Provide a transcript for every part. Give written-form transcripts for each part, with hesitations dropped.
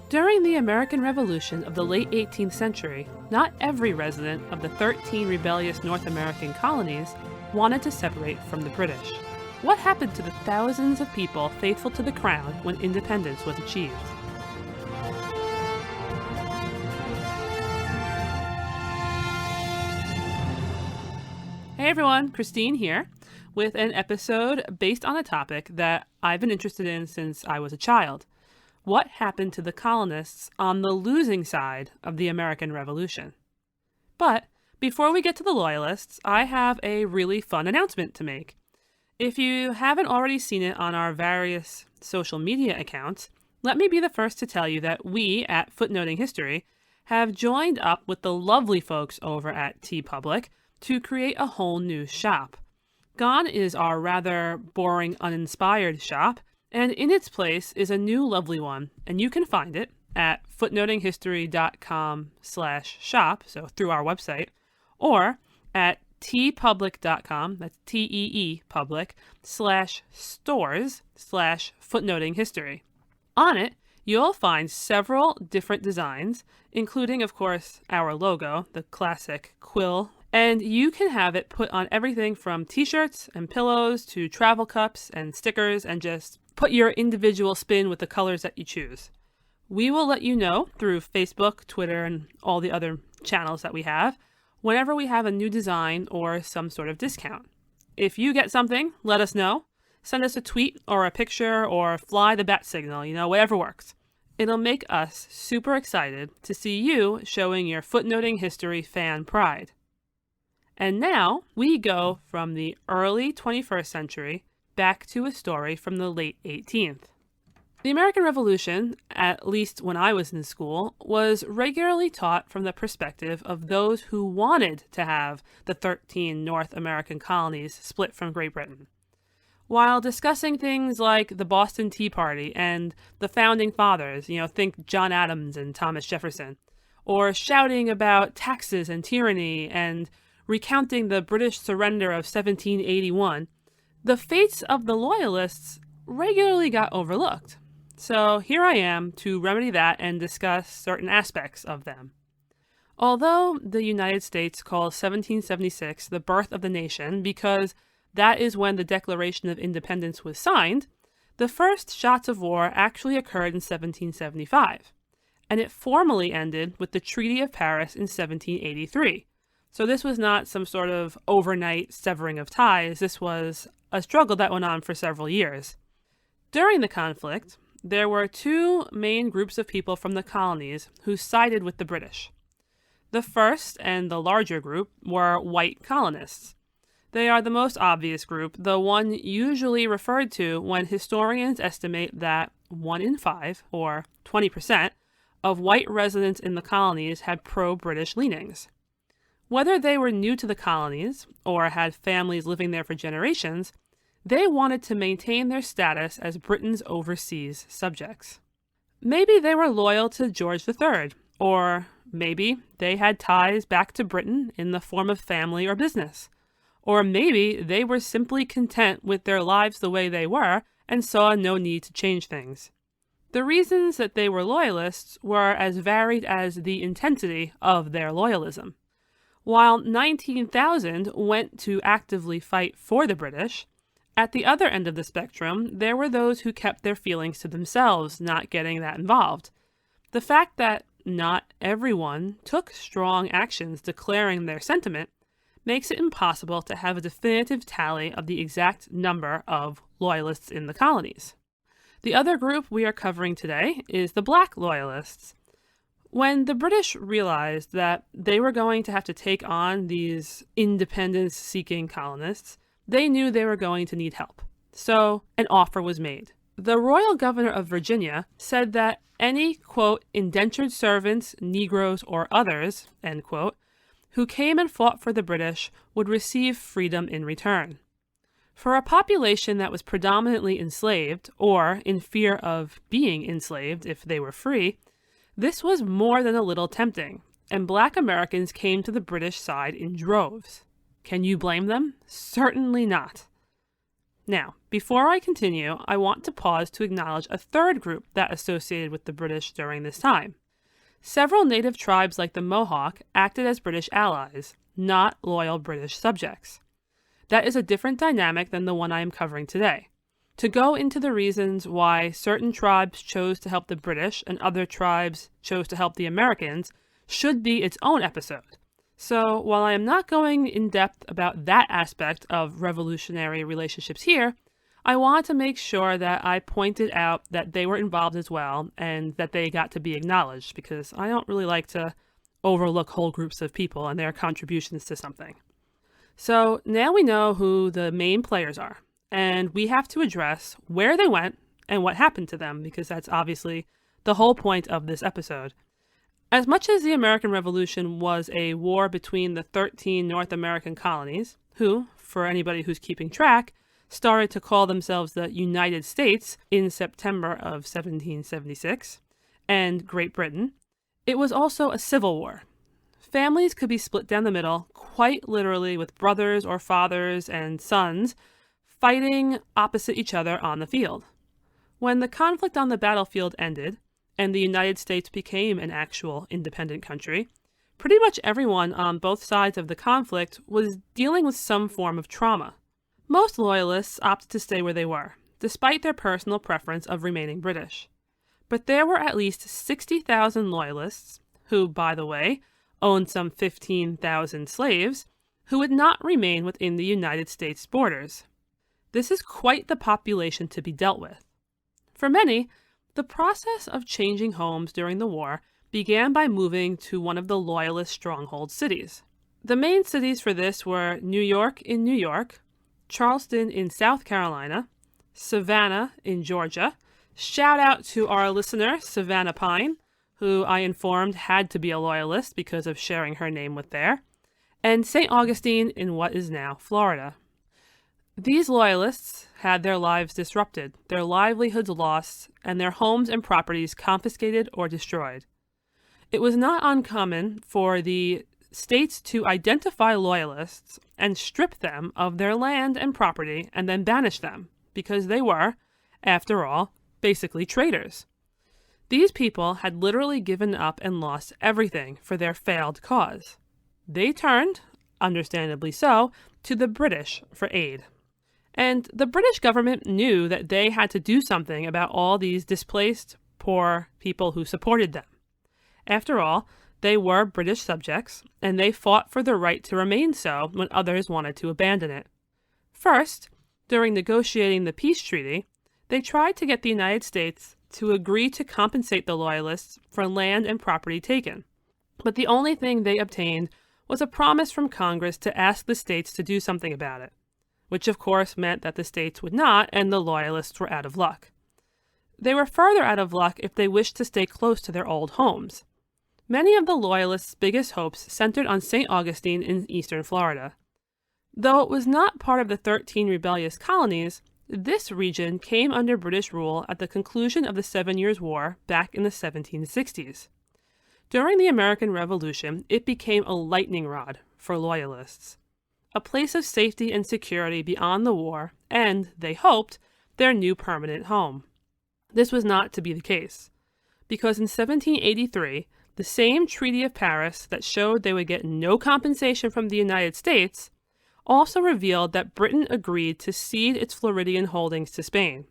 During the American Revolution of the late 18th century, not every resident of the 13 rebellious North American colonies wanted to separate from the British. What happened to the thousands of people faithful to the crown when independence was achieved? Hey everyone, Christine here, with an episode based on a topic that I've been interested in since I was a child. What happened to the colonists on the losing side of the American Revolution? But before we get to the Loyalists, I have a really fun announcement to make. If you haven't already seen it on our various social media accounts, let me be the first to tell you that we at Footnoting History have joined up with the lovely folks over at TeePublic to create a whole new shop. Gone is our rather boring, uninspired shop, and in its place is a new lovely one, and you can find it at footnotinghistory.com/shop, so through our website, or at teepublic.com, that's T-E-E public, /stores/footnotinghistory. On it, you'll find several different designs, including, of course, our logo, the classic quill, and you can have it put on everything from t-shirts and pillows to travel cups and stickers, and just put your individual spin with the colors that you choose. We will let you know through Facebook, Twitter, and all the other channels that we have whenever we have a new design or some sort of discount. If you get something, let us know. Send us a tweet or a picture or fly the bat signal, whatever works. It'll make us super excited to see you showing your Footnoting History fan pride. And now we go from the early 21st century back to a story from the late 18th. The American Revolution, at least when I was in school, was regularly taught from the perspective of those who wanted to have the 13 North American colonies split from Great Britain. While discussing things like the Boston Tea Party and the Founding Fathers, think John Adams and Thomas Jefferson, or shouting about taxes and tyranny and recounting the British surrender of 1781, the fates of the Loyalists regularly got overlooked. So here I am to remedy that and discuss certain aspects of them. Although the United States calls 1776 the birth of the nation because that is when the Declaration of Independence was signed, the first shots of war actually occurred in 1775, and it formally ended with the Treaty of Paris in 1783. So this was not some sort of overnight severing of ties. This was a struggle that went on for several years. During the conflict, there were two main groups of people from the colonies who sided with the British. The first and the larger group were white colonists. They are the most obvious group, the one usually referred to when historians estimate that 1 in 5, or 20%, of white residents in the colonies had pro-British leanings. Whether they were new to the colonies or had families living there for generations, they wanted to maintain their status as Britain's overseas subjects. Maybe they were loyal to George III, or maybe they had ties back to Britain in the form of family or business. Or maybe they were simply content with their lives the way they were and saw no need to change things. The reasons that they were loyalists were as varied as the intensity of their loyalism. While 19,000 went to actively fight for the British, at the other end of the spectrum, there were those who kept their feelings to themselves, not getting that involved. The fact that not everyone took strong actions declaring their sentiment makes it impossible to have a definitive tally of the exact number of Loyalists in the colonies. The other group we are covering today is the Black Loyalists. When the British realized that they were going to have to take on these independence-seeking colonists, they knew they were going to need help. So an offer was made. The royal governor of Virginia said that any, quote, indentured servants, Negroes, or others, end quote, who came and fought for the British would receive freedom in return. For a population that was predominantly enslaved, or in fear of being enslaved if they were free, this was more than a little tempting, and Black Americans came to the British side in droves. Can you blame them? Certainly not. Now, Before I continue, I want to pause to acknowledge a third group that associated with the British during this time. Several native tribes like the Mohawk acted as British allies, not loyal British subjects. That is a different dynamic than the one I am covering today. To go into the reasons why certain tribes chose to help the British and other tribes chose to help the Americans should be its own episode. So while I am not going in depth about that aspect of revolutionary relationships here, I want to make sure that I pointed out that they were involved as well and that they got to be acknowledged, because I don't really like to overlook whole groups of people and their contributions to something. So now we know who the main players are, and we have to address where they went and what happened to them, because that's obviously the whole point of this episode. As much as the American Revolution was a war between the 13 North American colonies, who, for anybody who's keeping track, started to call themselves the United States in September of 1776, and Great Britain, it was also a civil war. Families could be split down the middle, quite literally, with brothers or fathers and sons fighting opposite each other on the field. When the conflict on the battlefield ended, and the United States became an actual independent country, pretty much everyone on both sides of the conflict was dealing with some form of trauma. Most Loyalists opted to stay where they were, despite their personal preference of remaining British. But there were at least 60,000 Loyalists, who, by the way, owned some 15,000 slaves, who would not remain within the United States borders. This is quite the population to be dealt with. For many, the process of changing homes during the war began by moving to one of the Loyalist stronghold cities. The main cities for this were New York in New York, Charleston in South Carolina, Savannah in Georgia. Shout out to our listener, Savannah Pine, who I informed had to be a Loyalist because of sharing her name with there, and St. Augustine in what is now Florida. These Loyalists had their lives disrupted, their livelihoods lost, and their homes and properties confiscated or destroyed. It was not uncommon for the states to identify Loyalists and strip them of their land and property and then banish them, because they were, after all, basically traitors. These people had literally given up and lost everything for their failed cause. They turned, understandably so, to the British for aid. And the British government knew that they had to do something about all these displaced, poor people who supported them. After all, they were British subjects, and they fought for the right to remain so when others wanted to abandon it. First, during negotiating the peace treaty, they tried to get the United States to agree to compensate the Loyalists for land and property taken. But the only thing they obtained was a promise from Congress to ask the states to do something about it, which of course meant that the states would not, and the Loyalists were out of luck. They were further out of luck if they wished to stay close to their old homes. Many of the Loyalists' biggest hopes centered on St. Augustine in eastern Florida. Though it was not part of the 13 rebellious colonies, this region came under British rule at the conclusion of the 7 Years' War back in the 1760s. During the American Revolution, it became a lightning rod for Loyalists, a place of safety and security beyond the war and, they hoped, their new permanent home. This was not to be the case, because in 1783, the same Treaty of Paris that showed they would get no compensation from the United States also revealed that Britain agreed to cede its Floridian holdings to Spain.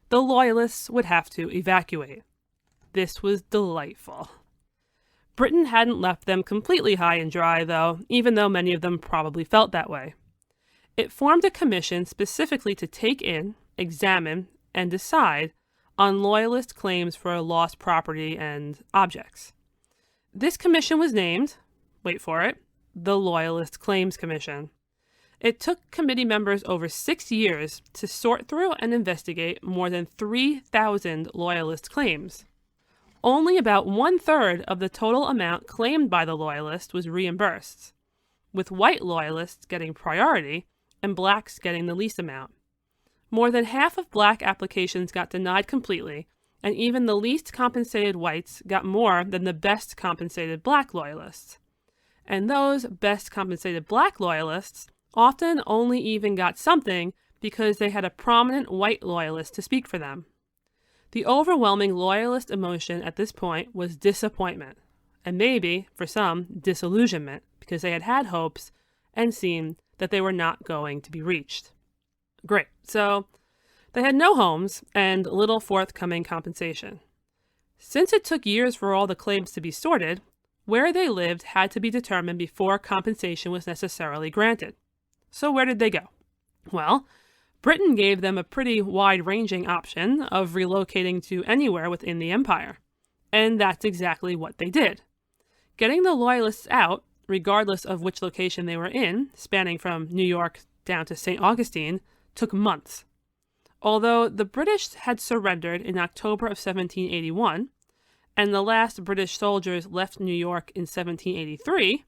The Loyalists would have to evacuate. This was delightful. Britain hadn't left them completely high and dry, though, even though many of them probably felt that way. It formed a commission specifically to take in, examine, and decide on Loyalist claims for lost property and objects. This commission was named, wait for it, the Loyalist Claims Commission. It took committee members over 6 years to sort through and investigate more than 3,000 Loyalist claims. Only about 1/3 of the total amount claimed by the Loyalist was reimbursed, with white Loyalists getting priority and blacks getting the least amount. More than half of black applications got denied completely, and even the least compensated whites got more than the best compensated black Loyalists. And those best compensated black Loyalists often only even got something because they had a prominent white loyalist to speak for them. The overwhelming loyalist emotion at this point was disappointment, and maybe, for some, disillusionment, because they had had hopes and seen that they were not going to be reached. Great. So they had no homes and little forthcoming compensation. Since it took years for all the claims to be sorted, where they lived had to be determined before compensation was necessarily granted. So where did they go? Well, Britain gave them a pretty wide-ranging option of relocating to anywhere within the empire. And that's exactly what they did. Getting the Loyalists out, regardless of which location they were in, spanning from New York down to St. Augustine, took months. Although the British had surrendered in October of 1781, and the last British soldiers left New York in 1783,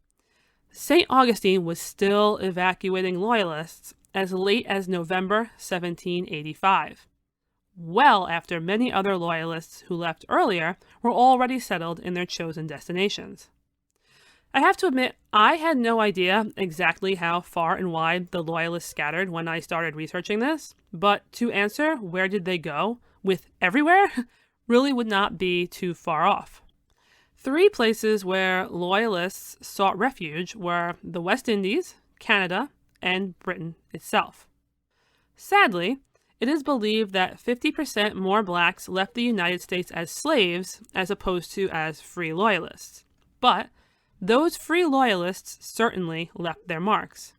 St. Augustine was still evacuating Loyalists as late as November 1785, well after many other Loyalists who left earlier were already settled in their chosen destinations. I have to admit, I had no idea exactly how far and wide the Loyalists scattered when I started researching this, but to answer where did they go with everywhere really would not be too far off. 3 places where Loyalists sought refuge were the West Indies, Canada, and Britain itself. Sadly, it is believed that 50% more blacks left the United States as slaves as opposed to as free Loyalists. But those free Loyalists certainly left their marks.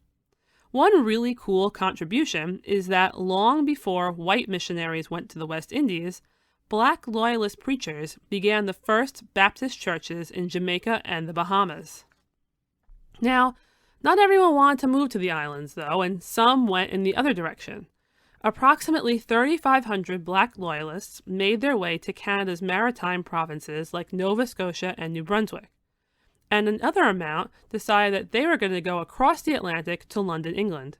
One really cool contribution is that long before white missionaries went to the West Indies, black Loyalist preachers began the first Baptist churches in Jamaica and the Bahamas. Now, not everyone wanted to move to the islands, though, and some went in the other direction. Approximately 3,500 black Loyalists made their way to Canada's maritime provinces like Nova Scotia and New Brunswick, and another amount decided that they were going to go across the Atlantic to London, England.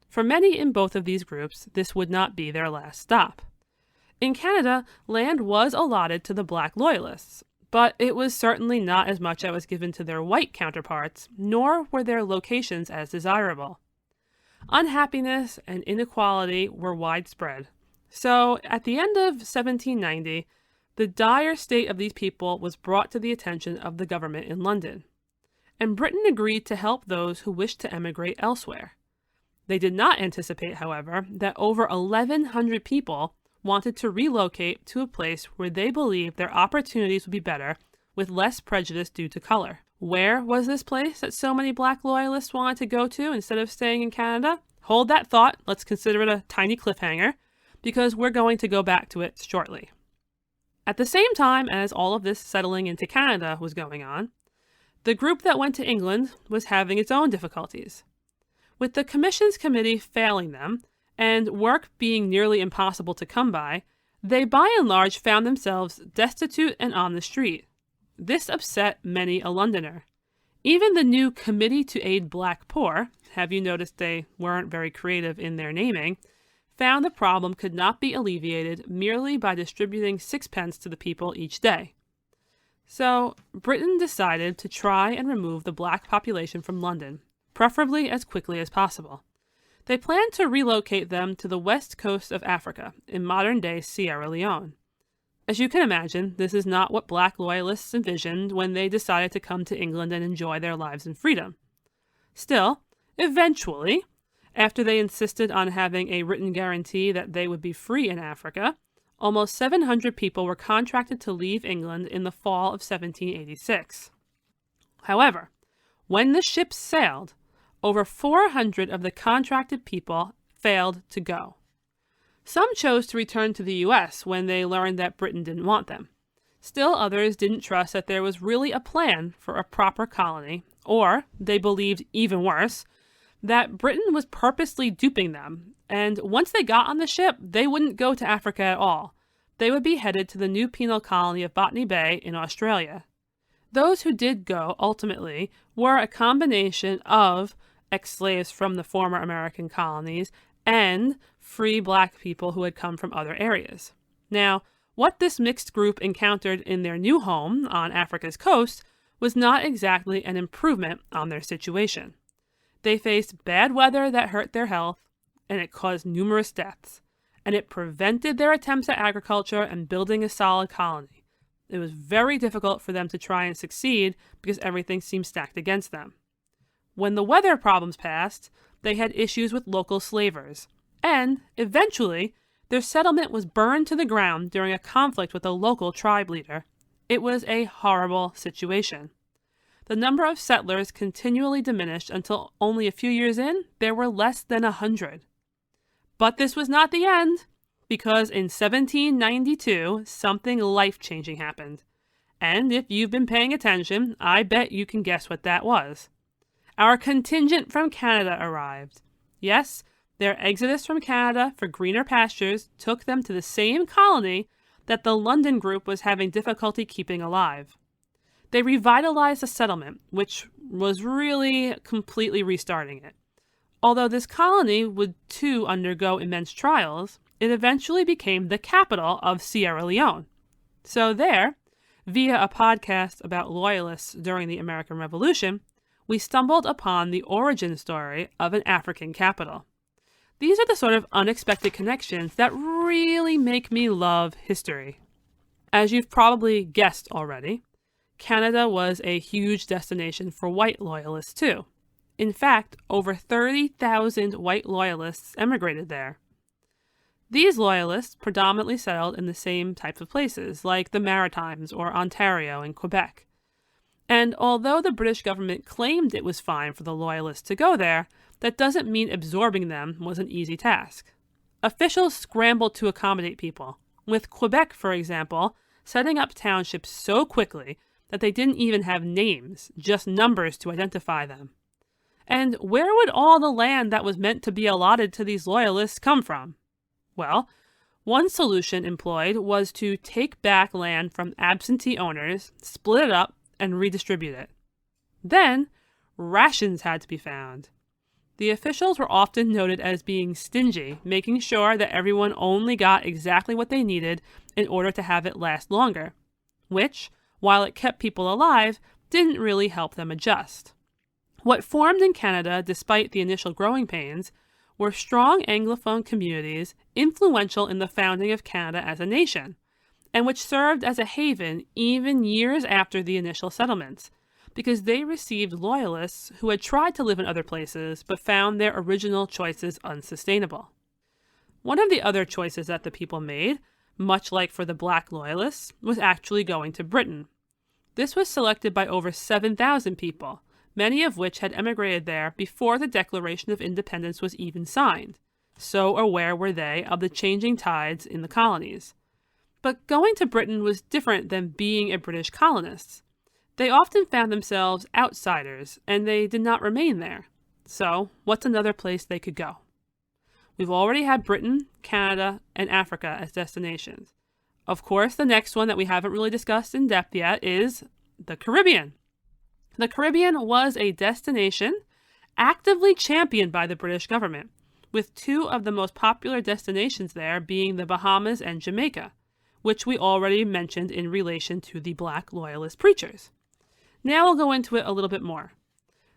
For many in both of these groups, this would not be their last stop. In Canada, land was allotted to the black Loyalists, but it was certainly not as much as was given to their white counterparts, nor were their locations as desirable. Unhappiness and inequality were widespread. So, at the end of 1790, the dire state of these people was brought to the attention of the government in London, and Britain agreed to help those who wished to emigrate elsewhere. They did not anticipate, however, that over 1,100 people wanted to relocate to a place where they believed their opportunities would be better with less prejudice due to color. Where was this place that so many black Loyalists wanted to go to instead of staying in Canada? Hold that thought. Let's consider it a tiny cliffhanger, because we're going to go back to it shortly. At the same time as all of this settling into Canada was going on, the group that went to England was having its own difficulties. With the Commission's committee failing them, and work being nearly impossible to come by, they by and large found themselves destitute and on the street. This upset many a Londoner. Even the new Committee to Aid Black Poor, have you noticed they weren't very creative in their naming, found the problem could not be alleviated merely by distributing 6 pence to the people each day. So, Britain decided to try and remove the black population from London, preferably as quickly as possible. They planned to relocate them to the west coast of Africa, in modern-day Sierra Leone. As you can imagine, this is not what black Loyalists envisioned when they decided to come to England and enjoy their lives in freedom. Still, eventually, after they insisted on having a written guarantee that they would be free in Africa, almost 700 people were contracted to leave England in the fall of 1786. However, when the ships sailed, over 400 of the contracted people failed to go. Some chose to return to the U.S. when they learned that Britain didn't want them. Still others didn't trust that there was really a plan for a proper colony, or, they believed even worse, that Britain was purposely duping them, and once they got on the ship, they wouldn't go to Africa at all. They would be headed to the new penal colony of Botany Bay in Australia. Those who did go, ultimately, were a combination of ex-slaves from the former American colonies and free black people who had come from other areas. Now, what this mixed group encountered in their new home on Africa's coast was not exactly an improvement on their situation. They faced bad weather that hurt their health, and it caused numerous deaths, and it prevented their attempts at agriculture and building a solid colony. It was very difficult for them to try and succeed because everything seemed stacked against them. When the weather problems passed, they had issues with local slavers, and eventually their settlement was burned to the ground during a conflict with a local tribe leader. It was a horrible situation. The number of settlers continually diminished until only a few years in, there were less than 100. But this was not the end, because in 1792, something life-changing happened. And if you've been paying attention, I bet you can guess what that was. Our contingent from Canada arrived. Yes, their exodus from Canada for greener pastures took them to the same colony that the London group was having difficulty keeping alive. They revitalized the settlement, which was really completely restarting it. Although this colony would too undergo immense trials, it eventually became the capital of Sierra Leone. So there, via a podcast about Loyalists during the American Revolution, we stumbled upon the origin story of an African capital. These are the sort of unexpected connections that really make me love history. As you've probably guessed already, Canada was a huge destination for white Loyalists too. In fact, over 30,000 white Loyalists emigrated there. These Loyalists predominantly settled in the same types of places, like the Maritimes or Ontario and Quebec. And although the British government claimed it was fine for the Loyalists to go there, that doesn't mean absorbing them was an easy task. Officials scrambled to accommodate people, with Quebec, for example, setting up townships so quickly that they didn't even have names, just numbers to identify them. And where would all the land that was meant to be allotted to these Loyalists come from? Well, one solution employed was to take back land from absentee owners, split it up, and redistribute it. Then, rations had to be found. The officials were often noted as being stingy, making sure that everyone only got exactly what they needed in order to have it last longer, which, while it kept people alive, didn't really help them adjust. What formed in Canada, despite the initial growing pains, were strong Anglophone communities influential in the founding of Canada as a nation, and which served as a haven even years after the initial settlements, because they received Loyalists who had tried to live in other places but found their original choices unsustainable. One of the other choices that the people made, much like for the Black Loyalists, was actually going to Britain. This was selected by over 7,000 people, many of which had emigrated there before the Declaration of Independence was even signed. So aware were they of the changing tides in the colonies. But going to Britain was different than being a British colonist. They often found themselves outsiders, and they did not remain there. So, what's another place they could go? We've already had Britain, Canada, and Africa as destinations. Of course, the next one that we haven't really discussed in depth yet is the Caribbean. The Caribbean was a destination actively championed by the British government, with two of the most popular destinations there being the Bahamas and Jamaica, which we already mentioned in relation to the Black Loyalist preachers. Now we'll go into it a little bit more.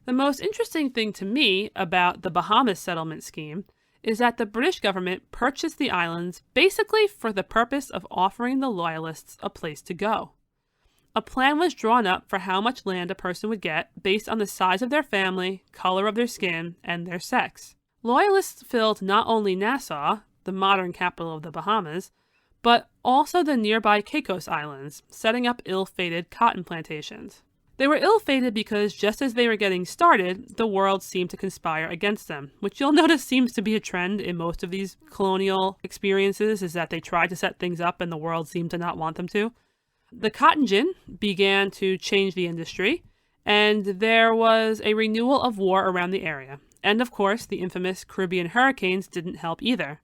The most interesting thing to me about the Bahamas settlement scheme is that the British government purchased the islands basically for the purpose of offering the Loyalists a place to go. A plan was drawn up for how much land a person would get based on the size of their family, color of their skin, and their sex. Loyalists filled not only Nassau, the modern capital of the Bahamas, but also the nearby Caicos Islands, setting up ill-fated cotton plantations. They were ill-fated because just as they were getting started, the world seemed to conspire against them, which you'll notice seems to be a trend in most of these colonial experiences, is that they try to set things up and the world seemed to not want them to. The cotton gin began to change the industry, and there was a renewal of war around the area. And of course, the infamous Caribbean hurricanes didn't help either.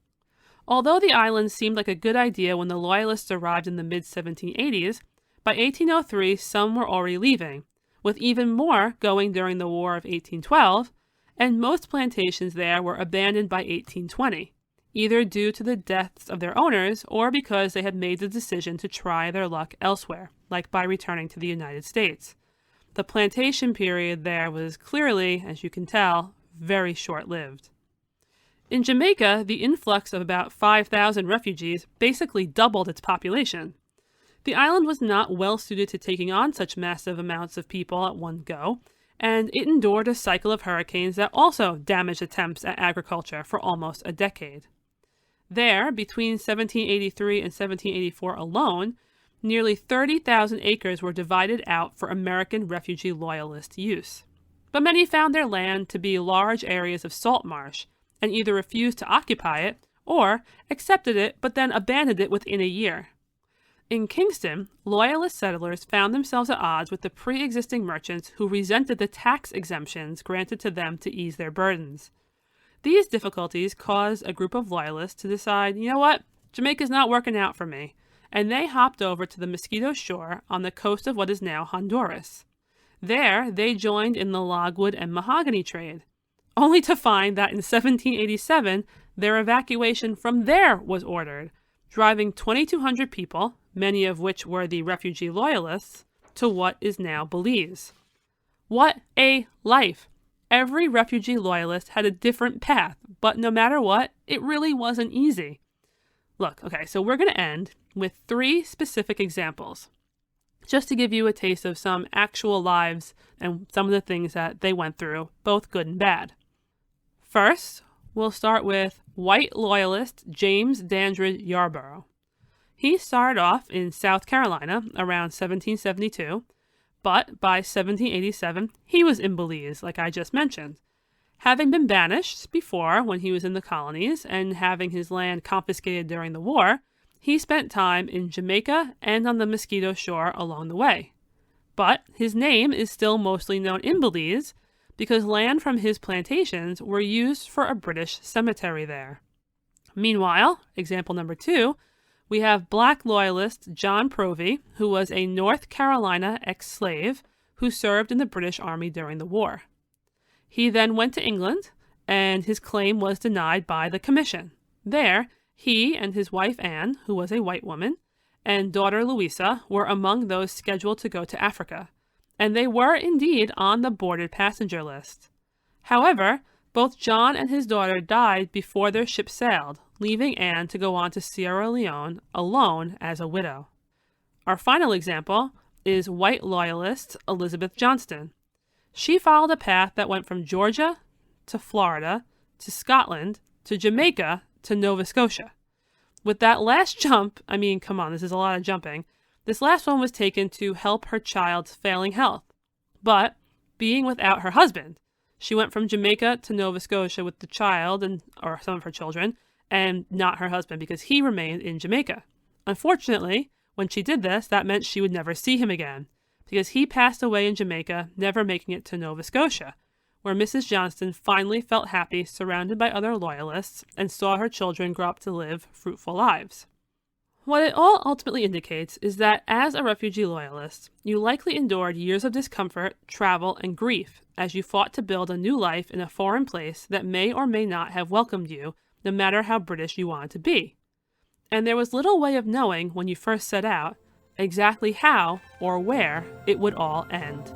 Although the islands seemed like a good idea when the Loyalists arrived in the mid-1780s, by 1803 some were already leaving, with even more going during the War of 1812, and most plantations there were abandoned by 1820, either due to the deaths of their owners or because they had made the decision to try their luck elsewhere, like by returning to the United States. The plantation period there was clearly, as you can tell, very short-lived. In Jamaica, the influx of about 5,000 refugees basically doubled its population. The island was not well suited to taking on such massive amounts of people at one go, and it endured a cycle of hurricanes that also damaged attempts at agriculture for almost a decade. There, between 1783 and 1784 alone, nearly 30,000 acres were divided out for American refugee loyalist use. But many found their land to be large areas of salt marsh, and either refused to occupy it or accepted it but then abandoned it within a year. In Kingston, Loyalist settlers found themselves at odds with the pre-existing merchants who resented the tax exemptions granted to them to ease their burdens. These difficulties caused a group of Loyalists to decide, you know what, Jamaica's not working out for me, and they hopped over to the Mosquito Shore on the coast of what is now Honduras. There, they joined in the logwood and mahogany trade, only to find that in 1787, their evacuation from there was ordered, driving 2,200 people, many of which were the refugee Loyalists, to what is now Belize. What a life! Every refugee Loyalist had a different path, but no matter what, it really wasn't easy. Look, okay, so we're going to end with 3 specific examples, just to give you a taste of some actual lives and some of the things that they went through, both good and bad. First, we'll start with white Loyalist James Dandridge Yarborough. He started off in South Carolina around 1772, but by 1787, he was in Belize, like I just mentioned. Having been banished before when he was in the colonies and having his land confiscated during the war, he spent time in Jamaica and on the Mosquito Shore along the way. But his name is still mostly known in Belize because land from his plantations were used for a British cemetery there. Meanwhile, example number 2, we have black Loyalist John Provy, who was a North Carolina ex-slave who served in the British Army during the war. He then went to England, and his claim was denied by the Commission. There, he and his wife Anne, who was a white woman, and daughter Louisa were among those scheduled to go to Africa, and they were indeed on the boarded passenger list. However, both John and his daughter died before their ship sailed, leaving Anne to go on to Sierra Leone alone as a widow. Our final example is white Loyalist Elizabeth Johnston. She followed a path that went from Georgia to Florida to Scotland to Jamaica to Nova Scotia. With that last jump, I mean, come on, this is a lot of jumping. This last one was taken to help her child's failing health. But, being without her husband, she went from Jamaica to Nova Scotia with the child, or some of her children, and not her husband because he remained in Jamaica. Unfortunately, when she did this, that meant she would never see him again, because he passed away in Jamaica, never making it to Nova Scotia, where Mrs. Johnston finally felt happy surrounded by other Loyalists and saw her children grow up to live fruitful lives. What it all ultimately indicates is that as a refugee Loyalist, you likely endured years of discomfort, travel, and grief as you fought to build a new life in a foreign place that may or may not have welcomed you, no matter how British you wanted to be. And there was little way of knowing when you first set out exactly how or where it would all end.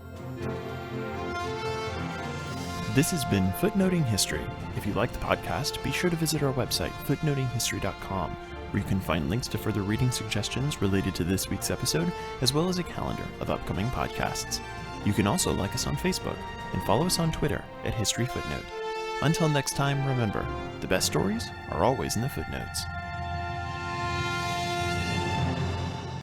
This has been Footnoting History. If you like the podcast, be sure to visit our website, footnotinghistory.com, where you can find links to further reading suggestions related to this week's episode, as well as a calendar of upcoming podcasts. You can also like us on Facebook and follow us on Twitter @HistoryFootnote. Until next time, remember, the best stories are always in the footnotes.